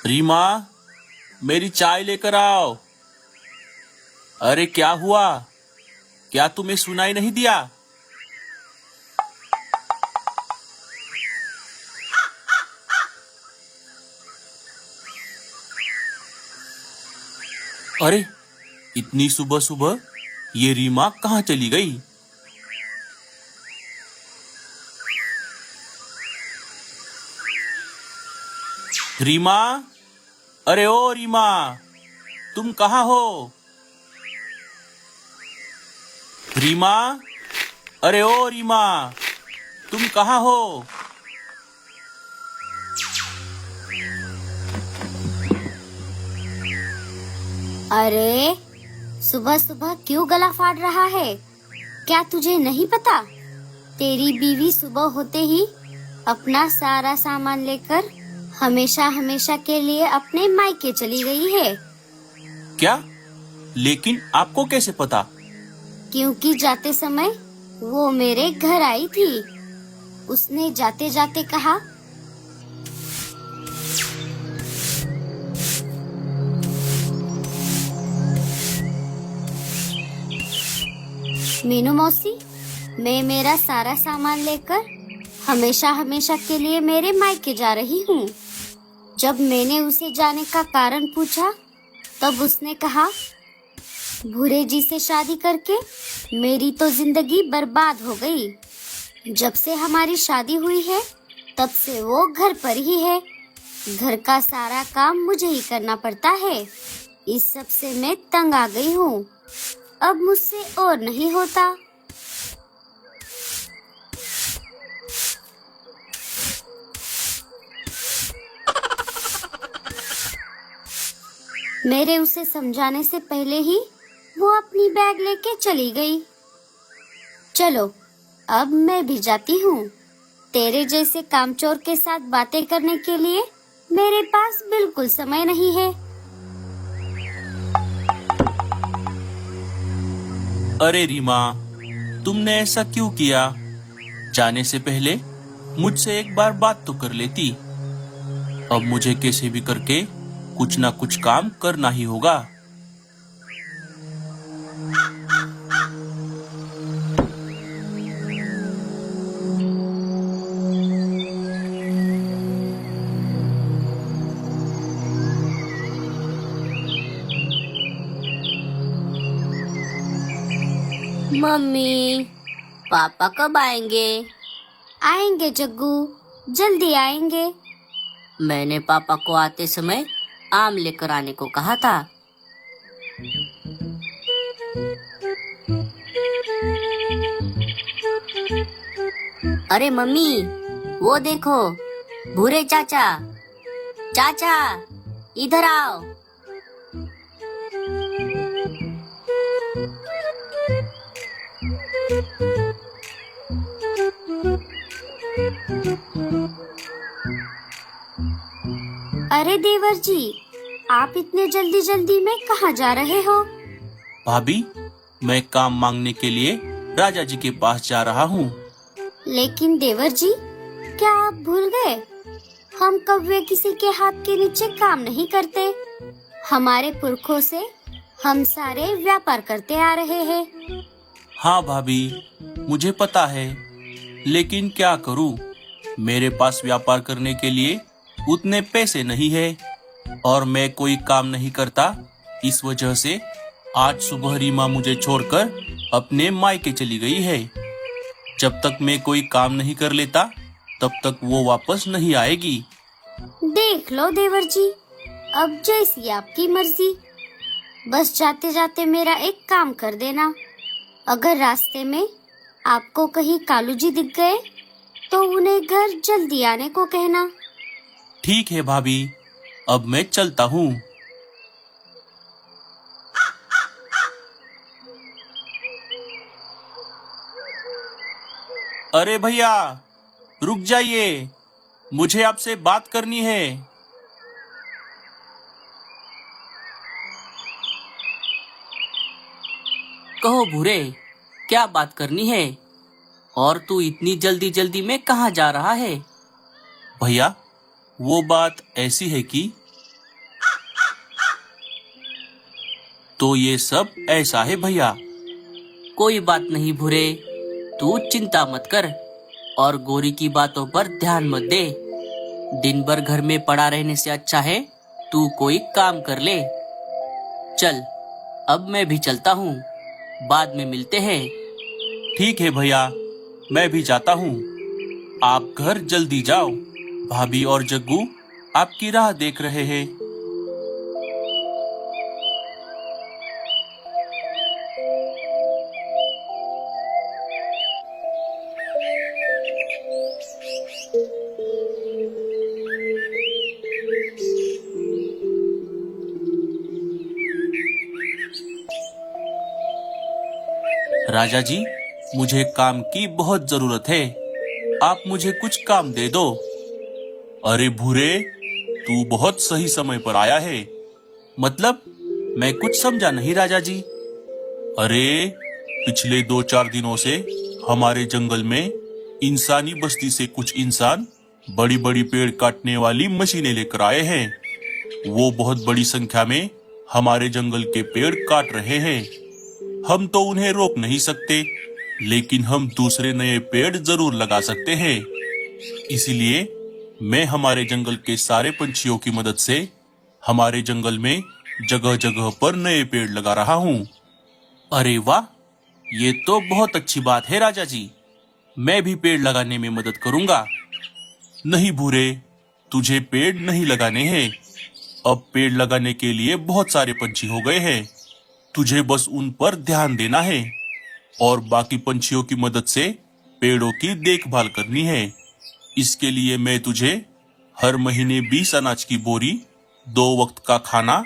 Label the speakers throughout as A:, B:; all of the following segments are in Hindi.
A: रीमा, मेरी चाय लेकर आओ। अरे क्या हुआ? क्या तुम्हें सुनाई नहीं दिया? अरे इतनी सुबह सुबह ये रीमा कहाँ चली गई? रीमा, अरे ओ रीमा, तुम कहाँ हो? रीमा, अरे ओ रीमा, तुम कहाँ हो?
B: अरे सुबह सुबह क्यों गला फाड़ रहा है? क्या तुझे नहीं पता? तेरी बीवी सुबह होते ही अपना सारा सामान लेकर हमेशा हमेशा के लिए अपने मायके चली गई है।
A: क्या? लेकिन आपको कैसे पता?
B: क्योंकि जाते समय वो मेरे घर आई थी। उसने जाते जाते कहा, मीनू मौसी, मैं मेरा सारा सामान लेकर हमेशा हमेशा के लिए मेरे मायके जा रही हूँ। जब मैंने उसे जाने का कारण पूछा, तब उसने कहा, भूरे जी से शादी करके मेरी तो जिंदगी बर्बाद हो गई। जब से हमारी शादी हुई है, तब से वो घर पर ही है। घर का सारा काम मुझे ही करना पड़ता है। इस सब से मैं तंग आ गई हूँ। अब मुझसे और नहीं होता। मेरे उसे समझाने से पहले ही वो अपनी बैग लेके चली गई। चलो, अब मैं भी जाती हूँ। तेरे जैसे कामचोर के साथ बातें करने के लिए मेरे पास बिल्कुल समय नहीं है।
A: अरे रीमा, तुमने ऐसा क्यों किया? जाने से पहले मुझसे एक बार बात तो कर लेती। अब मुझे कैसे भी करके कुछ ना कुछ काम करना ही होगा।
B: मम्मी, पापा कब आएंगे? आएंगे जग्गू, जल्दी आएंगे।
C: मैंने पापा को आते समय आम लेकर आने को कहा था। अरे मम्मी, वो देखो, भूरे चाचा। चाचा, इधर आओ।
B: अरे देवर जी, आप इतने जल्दी जल्दी में कहाँ जा रहे हो?
A: भाभी, मैं काम मांगने के लिए राजा जी के पास जा रहा हूँ।
B: लेकिन देवर जी, क्या आप भूल गए? हम कौवे किसी के हाथ के नीचे काम नहीं करते। हमारे पुरखों से हम सारे व्यापार करते आ रहे हैं।
A: हाँ भाभी, मुझे पता है, लेकिन क्या करूँ? मेरे पास व्यापार करने के लिए उतने पैसे नहीं है और मैं कोई काम नहीं करता। इस वजह से आज सुबह रीमा मुझे छोड़कर अपने मायके चली गई है। जब तक मैं कोई काम नहीं कर लेता, तब तक वो वापस नहीं आएगी।
B: देख लो देवर जी, अब जैसी आपकी मर्जी। बस जाते जाते मेरा एक काम कर देना। अगर रास्ते में आपको कहीं कालू जी दिख गए, तो उन्हें घर जल्दी आने को कहना।
A: ठीक है भाभी, अब मैं चलता हूँ। अरे भैया, रुक जाइए, मुझे आपसे बात करनी है।
C: कहो भूरे, क्या बात करनी है? और तू इतनी जल्दी जल्दी में कहाँ जा रहा है?
A: भैया, वो बात ऐसी है कि तो ये सब ऐसा है भैया।
C: कोई बात नहीं भूरे, तू चिंता मत कर और गोरी की बातों पर ध्यान मत दे। दिन भर घर में पड़ा रहने से अच्छा है तू कोई काम कर ले। चल, अब मैं भी चलता हूँ, बाद में मिलते हैं।
A: ठीक है भैया, मैं भी जाता हूँ। आप घर जल्दी जाओ, भाभी और जग्गू आपकी राह देख रहे हैं। राजा जी, मुझे काम की बहुत जरूरत है। आप मुझे कुछ काम दे दो। अरे भूरे, तू बहुत सही समय पर आया है। मतलब, मैं कुछ समझा नहीं राजा जी। अरे, पिछले 2-4 दिनों से हमारे जंगल में इंसानी बस्ती से कुछ इंसान बड़ी बड़ी पेड़ काटने वाली मशीनें लेकर आए हैं। वो बहुत बड़ी संख्या में हमारे जंगल के पेड़ काट रहे हैं। हम तो उन्हें रोक नहीं सकते, लेकिन हम दूसरे नए पेड़ जरूर लगा सकते हैं। इसलिए मैं हमारे जंगल के सारे पंछियों की मदद से हमारे जंगल में जगह जगह पर नए पेड़ लगा रहा हूँ। अरे वाह, ये तो बहुत अच्छी बात है राजा जी। मैं भी पेड़ लगाने में मदद करूंगा। नहीं भूरे, तुझे पेड़ नहीं लगाने हैं। अब पेड़ लगाने के लिए बहुत सारे पंछी हो गए हैं। तुझे बस उन पर ध्यान देना है और बाकी पंछियों की मदद से पेड़ों की देखभाल करनी है। इसके लिए मैं तुझे हर महीने 20 अनाज की बोरी, 2 वक्त का खाना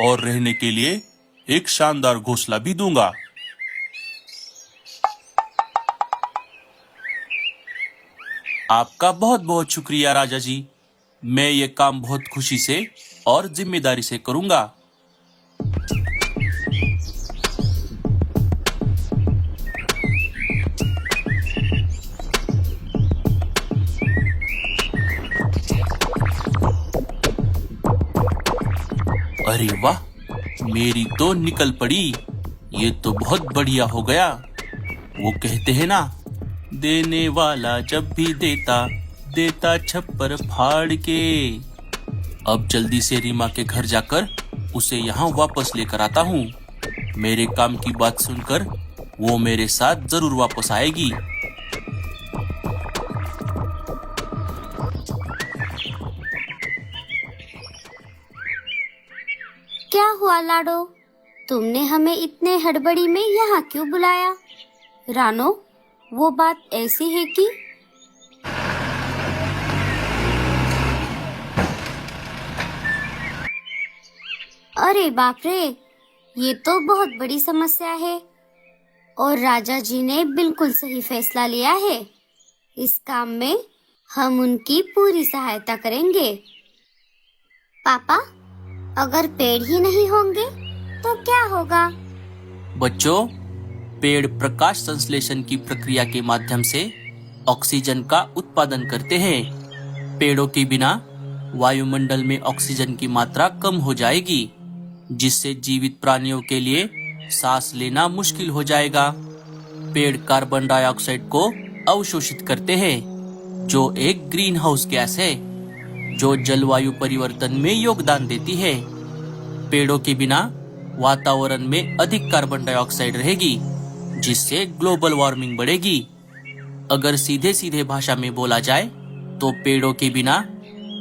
A: और रहने के लिए एक शानदार घोंसला भी दूंगा। आपका बहुत बहुत शुक्रिया राजा जी। मैं ये काम बहुत खुशी से और जिम्मेदारी से करूंगा। अरे वाह, मेरी तो निकल पड़ी। ये तो बहुत बढ़िया हो गया। वो कहते हैं ना, देने वाला जब भी देता, देता छप्पर फाड़ के। अब जल्दी से रीमा के घर जाकर उसे यहाँ वापस लेकर आता हूँ। मेरे काम की बात सुनकर वो मेरे साथ जरूर वापस आएगी।
B: क्या हुआ लाडो, तुमने हमें इतने हड़बड़ी में यहाँ क्यों बुलाया? रानो, वो बात ऐसी है कि अरे बाप रे, ये तो बहुत बड़ी समस्या है और राजा जी ने बिल्कुल सही फैसला लिया है। इस काम में हम उनकी पूरी सहायता करेंगे। पापा, अगर पेड़ ही नहीं होंगे तो क्या होगा?
C: बच्चों, पेड़ प्रकाश संश्लेषण की प्रक्रिया के माध्यम से ऑक्सीजन का उत्पादन करते हैं। पेड़ों के बिना वायुमंडल में ऑक्सीजन की मात्रा कम हो जाएगी, जिससे जीवित प्राणियों के लिए सांस लेना मुश्किल हो जाएगा। पेड़ कार्बन डाइऑक्साइड को अवशोषित करते हैं, जो एक ग्रीन हाउस गैस है, जो जलवायु परिवर्तन में योगदान देती है। पेड़ों के बिना वातावरण में अधिक कार्बन डाइऑक्साइड रहेगी, जिससे ग्लोबल वार्मिंग बढ़ेगी। अगर सीधे सीधे भाषा में बोला जाए तो पेड़ों के बिना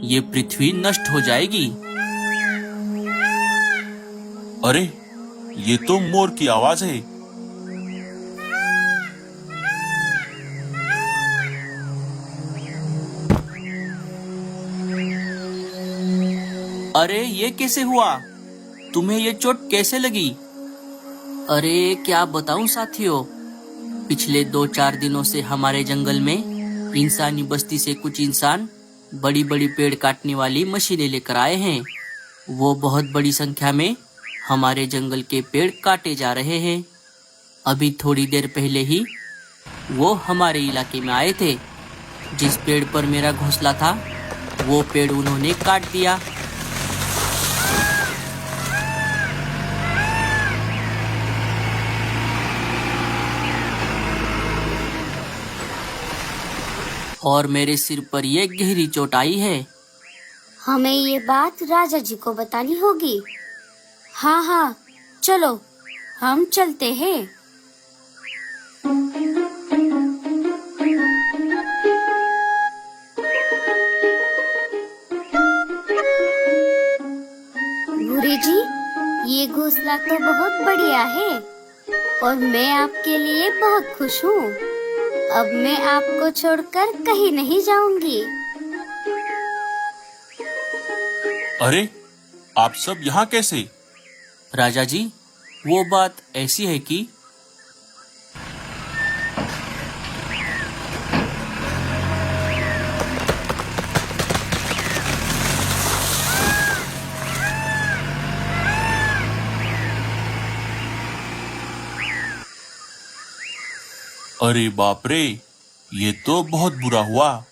C: ये पृथ्वी नष्ट हो जाएगी।
A: अरे, ये तो मोर की आवाज है।
C: अरे, ये कैसे हुआ? तुम्हें ये चोट कैसे लगी? अरे, क्या बताऊं साथियों, पिछले 2-4 दिनों से हमारे जंगल में इंसानी बस्ती से कुछ इंसान बड़ी बड़ी पेड़ काटने वाली मशीनें लेकर आए हैं। वो बहुत बड़ी संख्या में हमारे जंगल के पेड़ काटे जा रहे हैं। अभी थोड़ी देर पहले ही वो हमारे इलाके में आए थे। जिस पेड़ पर मेरा घोंसला था वो पेड़ उन्होंने काट दिया। और मेरे सिर पर ये गहरी चोट आई है।
B: हमें ये बात राजा जी को बतानी होगी। हाँ हाँ, चलो हम चलते हैं। भूरे जी, ये घोंसला तो बहुत बढ़िया है और मैं आपके लिए बहुत खुश हूँ। अब मैं आपको छोड़कर कहीं नहीं जाऊंगी।
A: अरे, आप सब यहाँ कैसे?
C: राजा जी, वो बात ऐसी है कि
A: अरे बाप रे, ये तो बहुत बुरा हुआ।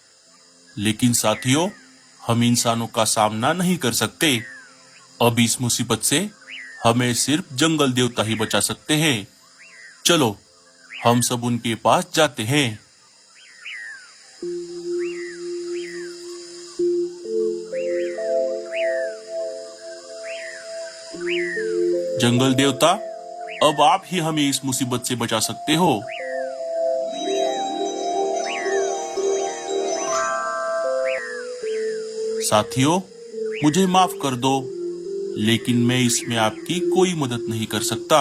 A: लेकिन साथियों, हम इंसानों का सामना नहीं कर सकते। अब इस मुसीबत से हमें सिर्फ जंगल देवता ही बचा सकते हैं। चलो, हम सब उनके पास जाते हैं। जंगल देवता, अब आप ही हमें इस मुसीबत से बचा सकते हो। साथियों, मुझे माफ कर दो, लेकिन मैं इसमें आपकी कोई मदद नहीं कर सकता।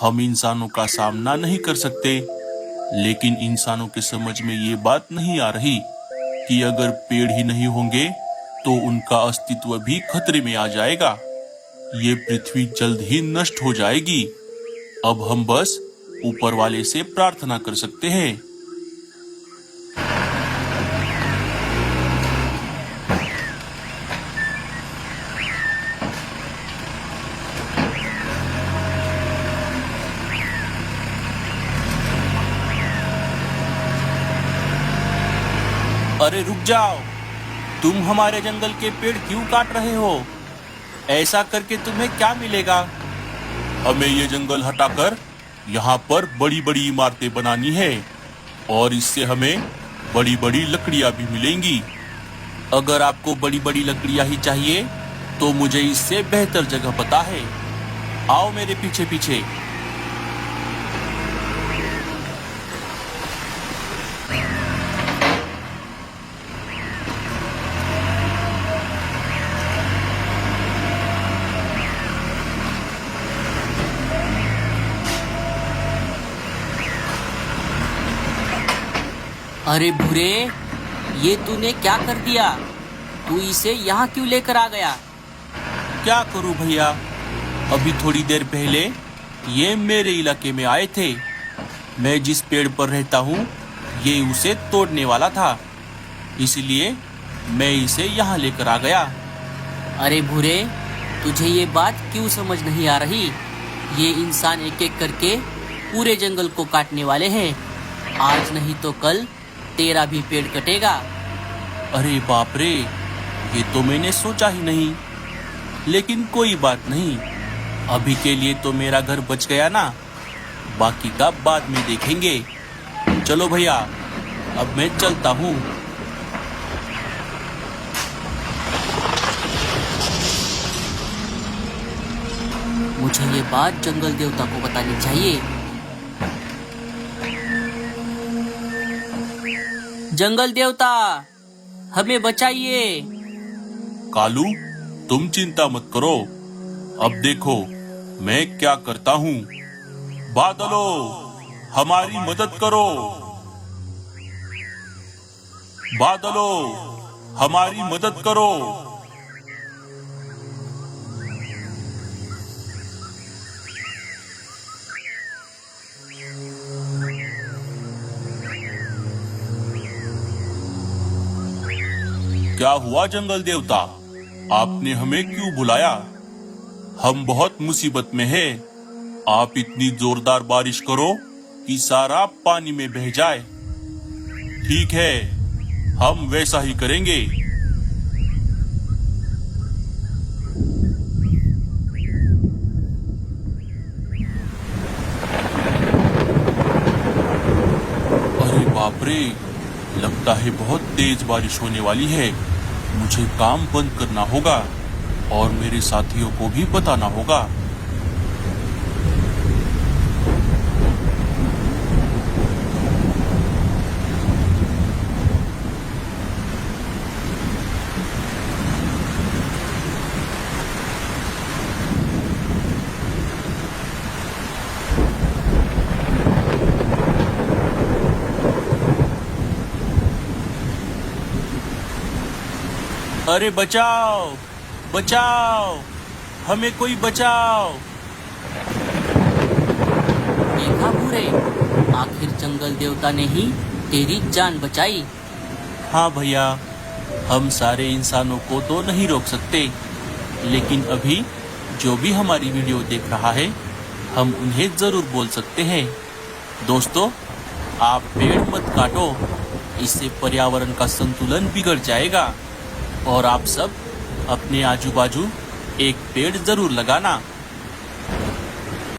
A: हम इंसानों का सामना नहीं कर सकते, लेकिन इंसानों के समझ में ये बात नहीं आ रही कि अगर पेड़ ही नहीं होंगे तो उनका अस्तित्व भी खतरे में आ जाएगा। ये पृथ्वी जल्द ही नष्ट हो जाएगी। अब हम बस ऊपर वाले से प्रार्थना कर सकते हैं। अरे रुक जाओ, तुम हमारे जंगल के पेड़ क्यों काट रहे हो? ऐसा करके तुम्हें क्या मिलेगा? हमें ये जंगल हटाकर यहाँ पर बड़ी बड़ी इमारतें बनानी है और इससे हमें बड़ी बड़ी लकड़ियाँ भी मिलेंगी। अगर आपको बड़ी बड़ी लकड़ियाँ ही चाहिए तो मुझे इससे बेहतर जगह पता है। आओ मेरे पीछे पीछे।
C: अरे भूरे, ये तूने क्या कर दिया? तू इसे यहाँ क्यों लेकर आ गया?
A: क्या करूं भैया, अभी थोड़ी देर पहले ये मेरे इलाके में आए थे। मैं जिस पेड़ पर रहता हूँ ये उसे तोड़ने वाला था, इसलिए मैं इसे यहाँ लेकर आ गया।
C: अरे भूरे, तुझे ये बात क्यों समझ नहीं आ रही? ये इंसान एक एक करके पूरे जंगल को काटने वाले हैं। आज नहीं तो कल तेरा भी पेड़ कटेगा।
A: अरे बाप रे, ये तो मैंने सोचा ही नहीं। लेकिन कोई बात नहीं, अभी के लिए तो मेरा घर बच गया ना, बाकी का बाद में देखेंगे। चलो भैया, अब मैं चलता हूँ।
C: मुझे ये बात जंगल देवता को बतानी चाहिए। जंगल देवता, हमें बचाइए।
A: कालू, तुम चिंता मत करो, अब देखो मैं क्या करता हूँ। बादलों, हमारी मदद करो। बादलों, हमारी मदद करो। क्या हुआ जंगल देवता, आपने हमें क्यों बुलाया? हम बहुत मुसीबत में हैं। आप इतनी जोरदार बारिश करो कि सारा पानी में बह जाए। ठीक है, हम वैसा ही करेंगे। अरे लगता है बहुत तेज बारिश होने वाली है। मुझे काम बंद करना होगा और मेरे साथियों को भी बताना होगा। अरे बचाओ बचाओ, हमें कोई बचाओ।
C: देखा भूरे, आखिर जंगल देवता ने ही तेरी जान बचाई।
A: हाँ भैया, हम सारे इंसानों को तो नहीं रोक सकते, लेकिन अभी जो भी हमारी वीडियो देख रहा है हम उन्हें जरूर बोल सकते हैं। दोस्तों, आप पेड़ मत काटो, इससे पर्यावरण का संतुलन बिगड़ जाएगा। और आप सब अपने आजू बाजू एक पेड़ जरूर लगाना।